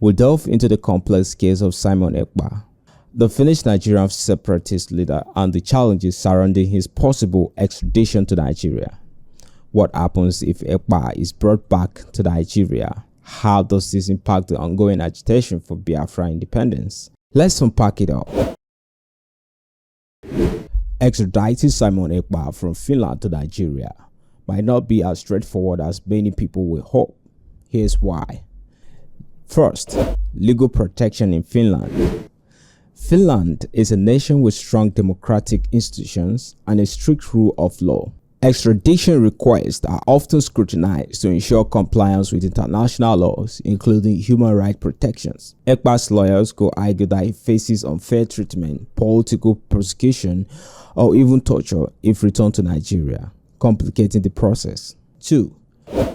We'll delve into the complex case of Simon Ekpa, the Finnish-Nigerian separatist leader, and the challenges surrounding his possible extradition to Nigeria. What happens if Ekpa is brought back to Nigeria? How does this impact the ongoing agitation for Biafra independence? Let's unpack it all. Extraditing Simon Ekpa from Finland to Nigeria might not be as straightforward as many people will hope. Here's why. First, legal protection in Finland. Finland is a nation with strong democratic institutions and a strict rule of law. Extradition requests are often scrutinized to ensure compliance with international laws, including human rights protections. Ekpa's lawyers could argue that he faces unfair treatment, political persecution, or even torture if returned to Nigeria, complicating the process. 2.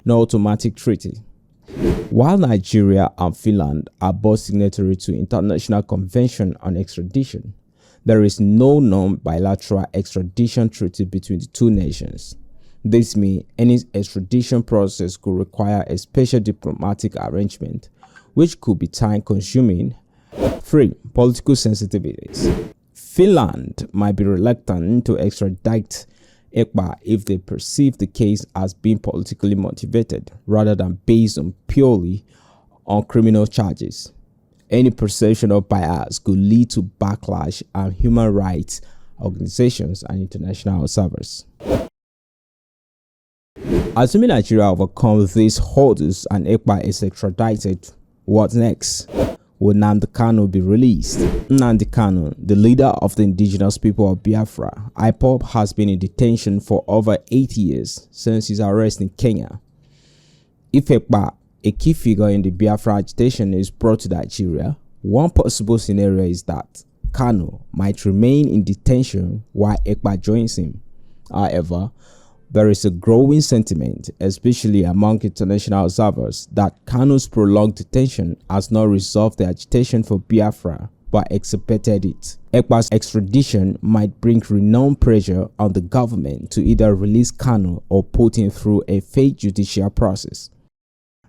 No automatic treaty. While Nigeria and Finland are both signatory to International Convention on Extradition, there is no non-bilateral extradition treaty between the two nations. This means any extradition process could require a special diplomatic arrangement, which could be time-consuming. 3. Political sensitivities. Finland might be reluctant to extradite Ekpa if they perceive the case as being politically motivated rather than based purely on criminal charges. Any perception of bias could lead to backlash and human rights organizations and international observers. Assuming Nigeria overcomes these hurdles and Ekpa is extradited, what next? Will Nnamdi Kanu be released? Nnamdi Kanu, the leader of the indigenous people of Biafra, IPOB, has been in detention for over 8 years since his arrest in Kenya. If Ekpa, a key figure in the Biafra agitation, is brought to Nigeria, one possible scenario is that Kanu might remain in detention while Ekpa joins him. However, there is a growing sentiment, especially among international observers, that Kanu's prolonged detention has not resolved the agitation for Biafra but exacerbated it. Ekpa's extradition might bring renewed pressure on the government to either release Kanu or put him through a fake judicial process.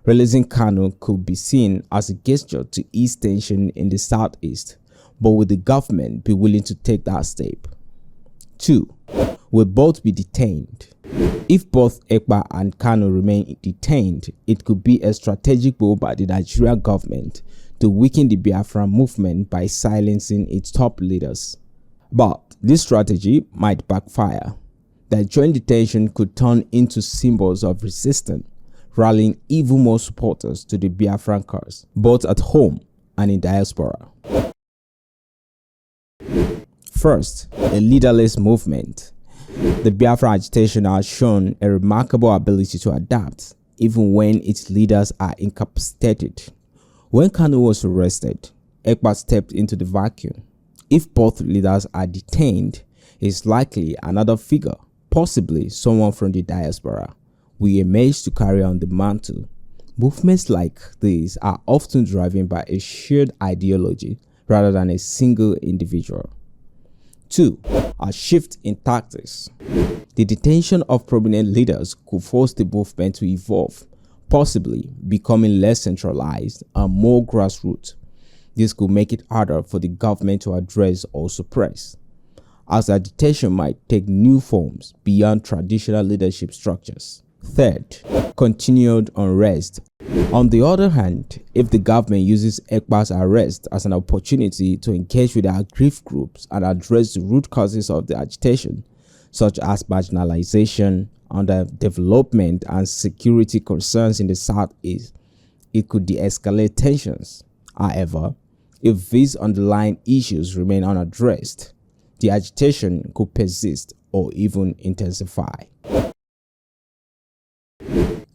Releasing Kanu could be seen as a gesture to ease tension in the southeast, but will the government be willing to take that step? 2. Will both be detained? If both Ekpa and Kanu remain detained, it could be a strategic move by the Nigerian government to weaken the Biafra movement by silencing its top leaders. But this strategy might backfire. The joint detention could turn into symbols of resistance, rallying even more supporters to the Biafran cause, both at home and in diaspora. First, a leaderless movement. The Biafra agitation has shown a remarkable ability to adapt, even when its leaders are incapacitated. When Kanu was arrested, Ekpa stepped into the vacuum. If both leaders are detained, it's likely another figure, possibly someone from the diaspora, will emerge to carry on the mantle. Movements like these are often driven by a shared ideology rather than a single individual. 2. A shift in tactics. The detention of prominent leaders could force the movement to evolve, possibly becoming less centralized and more grassroots. This could make it harder for the government to address or suppress, as agitation might take new forms beyond traditional leadership structures. Third, continued unrest. On the other hand, if the government uses Ekpa's arrest as an opportunity to engage with the aggrieved groups and address the root causes of the agitation, such as marginalization, underdevelopment, and security concerns in the southeast, it could de-escalate tensions. However, if these underlying issues remain unaddressed, the agitation could persist or even intensify.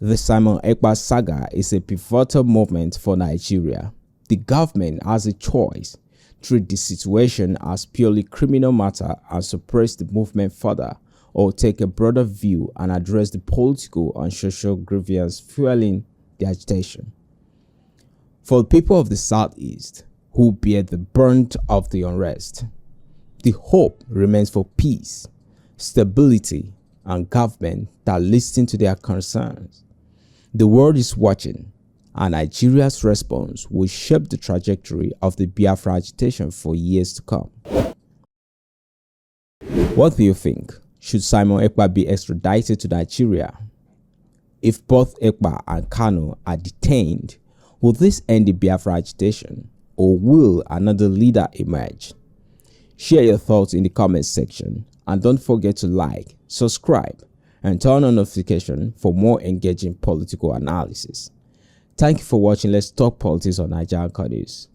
The Simon Ekpa saga is a pivotal moment for Nigeria. The government has a choice: treat the situation as purely criminal matter and suppress the movement further, or take a broader view and address the political and social grievance fueling the agitation. For the people of the southeast, who bear the brunt of the unrest, the hope remains for peace, stability, and government that listen to their concerns. The world is watching, and Nigeria's response will shape the trajectory of the Biafra agitation for years to come. What do you think? Should Simon Ekpa be extradited to Nigeria? If both Ekpa and Kanu are detained, will this end the Biafra agitation, or will another leader emerge? Share your thoughts in the comments section, and don't forget to like, subscribe, and turn on notification for more engaging political analysis. Thank you for watching Let's Talk Politics on Naija Anchor News.